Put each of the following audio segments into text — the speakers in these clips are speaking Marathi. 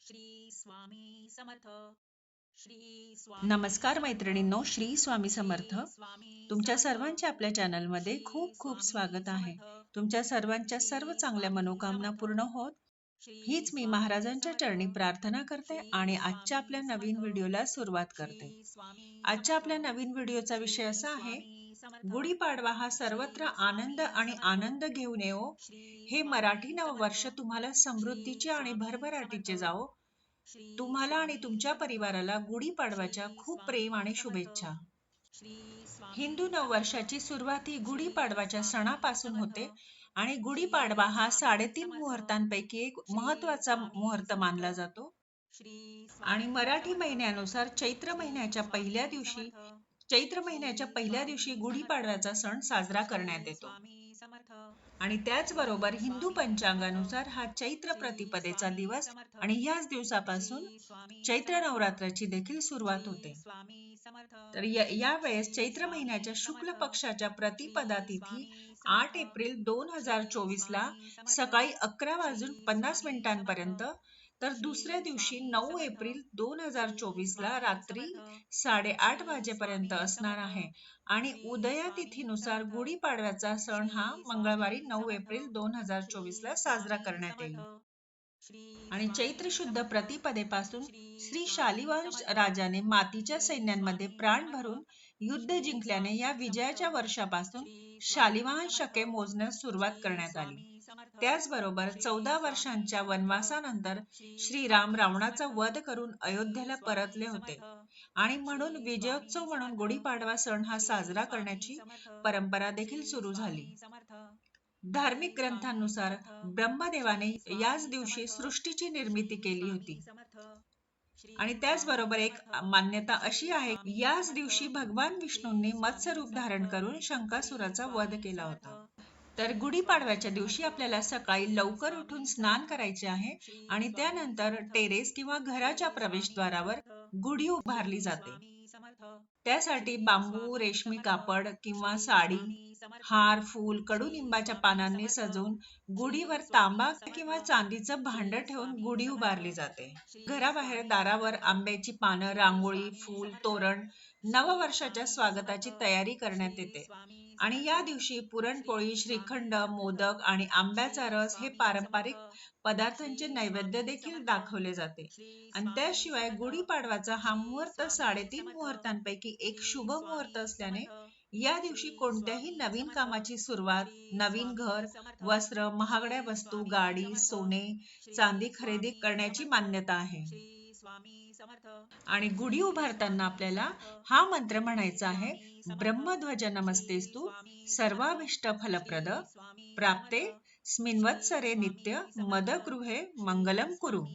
श्री स्वामी समर्थ. श्री नमस्कार मैत्रिणींनो, श्री स्वामी समर्थ. तुमच्या समर्थ. सर्वांचे आपल्या चॅनलमध्ये खूप खूप स्वागत आहे. तुमच्या सर्वांच्या सर्व चांगल्या मनोकामना पूर्ण होत हीच मी महाराजांच्या चरणी प्रार्थना करते आणि आजच्या आपल्या नवीन व्हिडिओला सुरुवात करते. आजच्या आपल्या नवीन व्हिडिओचा विषय असा आहे: गुढीपाडवा हा सर्वत्र आनंद आणि आनंद घेऊन येवो. हे मराठी नववर्ष तुम्हाला समृद्धीचे आणि भरभराटीचे जावो. तुम्हाला आणि तुमच्या परिवाराला गुढीपाडव्याच्या खूप प्रेम आणि शुभेच्छा. हिंदू नववर्षाची सुरुवात ही गुढीपाडवाच्या सणापासून होते आणि गुढीपाडवा हा 3.5 मुहूर्तांपैकी एक महत्वाचा मुहूर्त मानला जातो. आणि मराठी महिन्यानुसार चैत्र महिन्याच्या पहिल्या दिवशी गुढीपाडव्याचा सण साजरा करण्यात येतो. आणि त्याचबरोबर हिंदू पंचांगानुसार हा चैत्र प्रतिपदेचा दिवस आणि ह्याच दिवसापासून चैत्र नवरात्राची देखील सुरुवात होते. तर यावेळेस चैत्र महिन्याच्या शुक्ल पक्षाच्या प्रतिपदा तिथी 8 एप्रिल 2024 ला सकाळी 11:50 तर दुसऱ्या दिवशी 9 एप्रिल 2024 ला रात्री 8:30 वाजेपर्यंत असणार आहे. आणि उदया तिथीनुसार गुढीपाडव्याचा सण हा मंगळवारी 9 एप्रिल 2024 ला साजरा करण्यात येईल. आणि चैत्र शुद्ध प्रतिपदेपासून श्री शालिवाहन राजाने मातीच्या सैन्यांमध्ये प्राण भरून युद्ध जिंकल्याने या विजयाच्या वर्षापासून शालिवाहन शके मोजण्यास सुरुवात करण्यात आली. त्याचबरोबर 14 वर्षांच्या वनवासानंतर श्रीराम रावणाचा वध करून अयोध्येला परतले होते आणि म्हणून विजयोत्सव म्हणून गुढीपाडवा सण हा साजरा करण्याची परंपरा देखील सुरू झाली. धार्मिक ग्रंथांनुसार ब्रह्मदेवाने याच दिवशी सृष्टीची निर्मिती केली होती. आणि त्याचबरोबर एक मान्यता अशी आहे की याच दिवशी भगवान विष्णूंनी मत्स्य रूप धारण करून शंकासुराचा वध केला होता. तर गुढीपाडव्याच्या दिवशी आपल्याला सकाळी लवकर उठून स्नान करायचे आहे आणि त्यानंतर टेरेस किंवा घराच्या प्रवेशद्वारावर गुढी उभारली जाते. त्यासाठी बांबू, रेशमी कापड किंवा साडी, हार, फूल, कडुनिंबाच्या पानांनी सजवून गुढीवर तांबा किंवा चांदीचं भांड ठेवून गुढी उभारली जाते. घराबाहेर दारावर आंब्याची पानं, रांगोळी, फूल, तोरण, नववर्षाच्या स्वागताची तयारी करण्यात येते. आणि या दिवशी पुरणपोळी, श्रीखंड, मोदक आणि आंब्याचा रस हे पारंपरिक पदार्थांचे नैवेद्य देखील दाखवले जाते. आणि त्याशिवाय गुढीपाडवाचा हा मुहूर्त 3.5 मुहूर्तांपैकी एक शुभ मुहूर्त असल्याने या दिवशी कोणत्याही नवीन कामाची सुरुवात, नवीन घर, वस्त्र, महागड्या वस्तू, गाडी, सोने, चांदी खरेदी करण्याची मान्यता आहे. आणि गुढी उभारताना आपल्याला हा मंत्र म्हणायचा आहे: ब्रह्मध्वज नमस्तेस्तु सर्वाभीष्ट फलप्रद प्राप्ते स्मिन्वत्सरे नित्य मदगृहे मंगलम कुरु.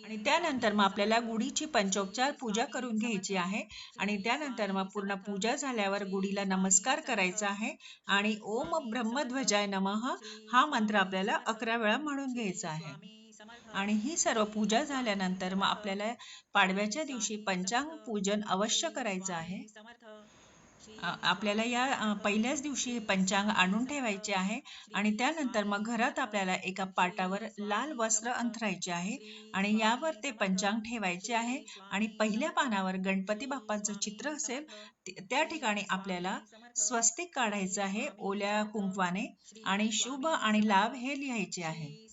आणि त्यानंतर मग आपल्याला गुढीची पंचोपचार पूजा करून घ्यायची आहे आणि त्यानंतर मग पूर्ण पूजा झाल्यावर गुढीला नमस्कार करायचा आहे आणि ओम ब्रह्मध्वजाय नमः हा मंत्र आपल्याला 11 वेळा म्हणून घ्यायचा आहे. आणि ही सर्व पूजा झाल्यानंतर मग आपल्याला पाडव्याच्या दिवशी पंचांग पूजन अवश्य करायचं आहे. आपल्याला या पहिल्याच दिवशी पंचांग आणून ठेवायचे आहे आणि त्यानंतर मग घरात आपल्याला एका पाटावर लाल वस्त्र अंथरायचे आहे आणि यावर ते पंचांग ठेवायचे आहे. आणि पहिल्या पानावर गणपती बाप्पांचं चित्र असेल त्या ठिकाणी आपल्याला स्वस्तिक काढायचं आहे ओल्या कुंकवाने आणि शुभ आणि लाभ हे लिहायचे आहे.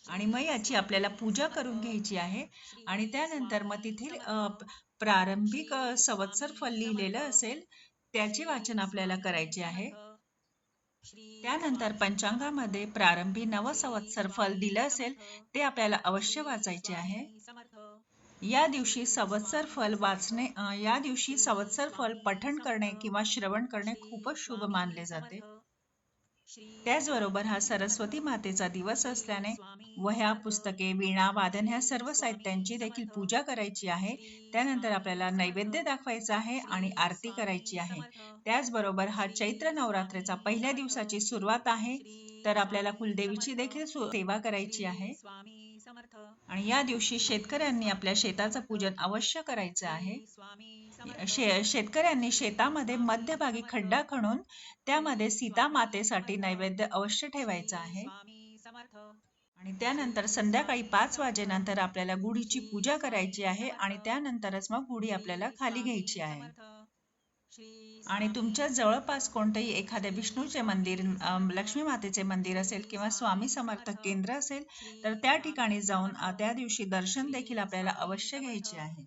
आणि मग याची आपल्याला पूजा करून घ्यायची आहे. आणि त्यानंतर मग तेथील प्रारंभिक संवत्सर फल लिहिलेलं असेल त्याचे वाचन आपल्याला करायचे आहे. त्यानंतर पंचांगामध्ये प्रारंभी नवसंवत्सर फल दिलं असेल ते आपल्याला अवश्य वाचायचे आहे. या दिवशी संवत्सर फल पठण करणे किंवा श्रवण करणे खूपच शुभ मानले जाते. त्याचबरोबर हा सरस्वती मातेचा दिवस असल्याने वह्या, पुस्तके, वीणा, वादन ह्या सर्व साहित्यांची देखील पूजा करायची आहे. त्यानंतर आपल्याला नैवेद्य दाखवायचा आहे आणि आरती करायची आहे. त्याचबरोबर हा चैत्र नवरात्रीचा पहिल्या दिवसाची सुरुवात आहे, तर आपल्याला कुलदेवीची देखील सेवा करायची आहे. आणि या दिवशी शेतकऱ्यांनी आपल्या शेताचं पूजन अवश्य करायचं आहे. शेतकऱ्यांनी शेतामध्ये मध्यभागी खड्डा खणून त्यामध्ये सीता मातेसाठी नैवेद्य अवश्य ठेवायचा आहे. आणि त्यानंतर संध्याकाळी 5 वाजेनंतर आपल्याला गुढीची पूजा करायची आहे आणि त्यानंतरच मग गुढी आपल्याला खाली घ्यायची आहे. आणि तुमच्या जवळपास कोणतेही एखाद्या विष्णूचे मंदिर, लक्ष्मी मातेचे मंदिर असेल किंवा स्वामी समर्थ केंद्र असेल तर त्या ठिकाणी जाऊन त्या दिवशी दर्शन देखील आपल्याला अवश्य घ्यायचे आहे.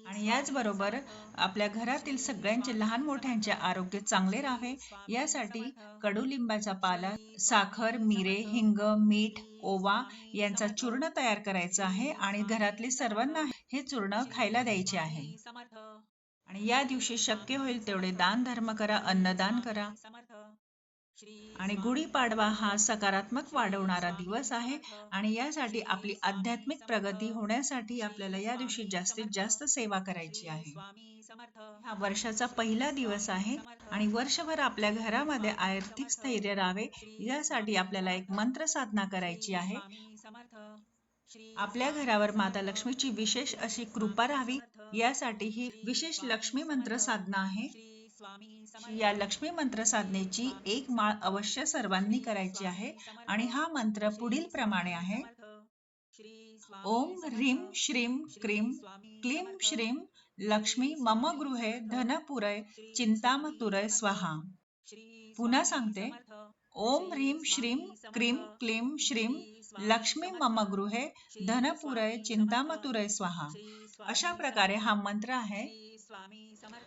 आणि याचबरोबर आपल्या घरातील सगळ्यांचे, लहान मोठ्यांचे आरोग्य चांगले राहावे यासाठी कडुलिंबाचा पाला, साखर, मिरे, हिंग, मीठ, ओवा यांचा चूर्ण तयार करायचा आहे आणि घरातले सर्वांना हे चूर्ण खायला द्यायचे आहे. आणि या दिवशी शक्य होईल तेवढे दान धर्म करा, अन्नदान करा. आणि गुढीपाडवा हा सकारात्मक वाढवणारा दिवस आहे आणि यासाठी आपली आध्यात्मिक प्रगती होण्यासाठी आपल्याला या दिवशी जास्तीत जास्त सेवा करायची आहे. हा वर्षाचा पहिला दिवस आहे आणि वर्षभर आपल्या घरामध्ये आर्थिक स्थैर्य राहावे यासाठी आपल्याला एक मंत्र साधना करायची आहे. आपल्या घरावर माता लक्ष्मीची विशेष अशी कृपा राहावी यासाठी ही विशेष लक्ष्मी मंत्र साधना आहे. या लक्ष्मी मंत्र साधनेची एक माळ अवश्य सर्वांनी करायची आहे आणि हा मंत्र पुढील प्रमाणे आहे. ओम ह्रीं श्रीं क्रीं क्लीं श्रीं लक्ष्मी मम गृहे धनपुरय चिंतामतुरय स्वाहा. पुन्हा सांगते, ओम ह्रीं श्रीं क्रीं क्लीं श्रीं लक्ष्मी मम गृहे धनपुरय चिंतामतुरय स्वाहा. अशा प्रकारे हा मंत्र आहे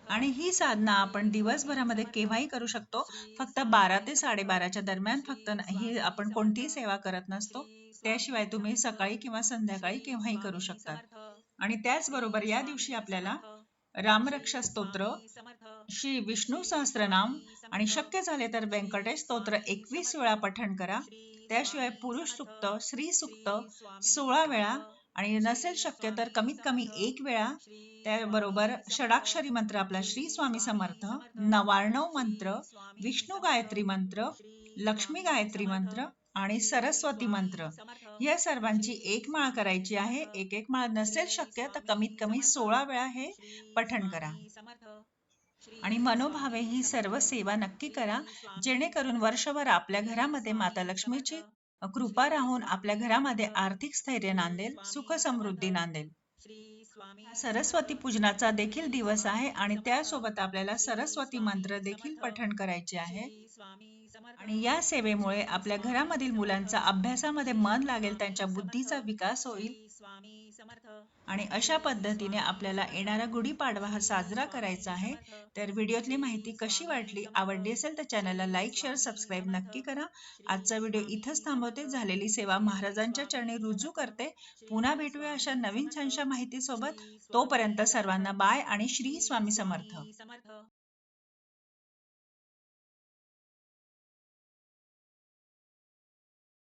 आणि ही साधना आपण दिवसभरामध्ये केव्हाही करू शकतो. फक्त 12 ते 12:30च्या दरम्यान फक्त ही आपण कोणतीही सेवा करत नसतो. त्याशिवाय तुम्ही सकाळी किंवा संध्याकाळी केव्हाही करू शकता. आणि त्याचबरोबर या दिवशी आपल्याला रामरक्षा स्तोत्र, श्री विष्णू सहस्त्रनाम आणि शक्य झाले तर व्यंकटेश स्तोत्र 21 वेळा पठण करा. त्याशिवाय पुरुष सूक्त, स्त्री सूक्त 16 वेळा आणि नसेल शक्य तर कमीत कमी 1 वेळा. त्याबरोबर षडाक्षरी मंत्र आपला श्री स्वामी समर्थ, 99 मंत्र, विष्णू गायत्री मंत्र, लक्ष्मी गायत्री मंत्र आणि सरस्वती मंत्र या सर्वांची एक माळ करायची आहे. एक माळ नसेल शक्य तर कमीत कमी 16 वेळा हे पठण करा. आणि मनोभावे ही सर्व सेवा नक्की करा, जेणेकरून वर्षभर आपल्या घरामध्ये माता लक्ष्मीची कृपा राहून आपल्या घरामध्ये आर्थिक स्थैर्य नांदेल, सुख समृद्धी नांदेल. सरस्वती पूजनाचा देखील दिवस आहे आणि त्यासोबत आपल्याला सरस्वती मंत्र देखील पठण करायचे आहे. आणि या सेवेमुळे आपल्या घरामधील मुलांचा अभ्यासामध्ये मन लागेल, त्यांच्या बुद्धीचा विकास होईल. आणि अशा पद्धतीने आपल्याला येणारा गुढीपाडवा हा साजरा करायचा आहे. तर व्हिडिओतली माहिती कशी वाटली, आवडली असेल तर चॅनलला लाईक, शेअर, सबस्क्राईब नक्की करा. आजचा व्हिडिओ इथंच थांबवते. झालेली सेवा महाराजांच्या चरणी रुजू करते. पुन्हा भेटूया अशा नवीन छानशा माहिती सोबत. तोपर्यंत सर्वांना बाय आणि श्री स्वामी समर्थ.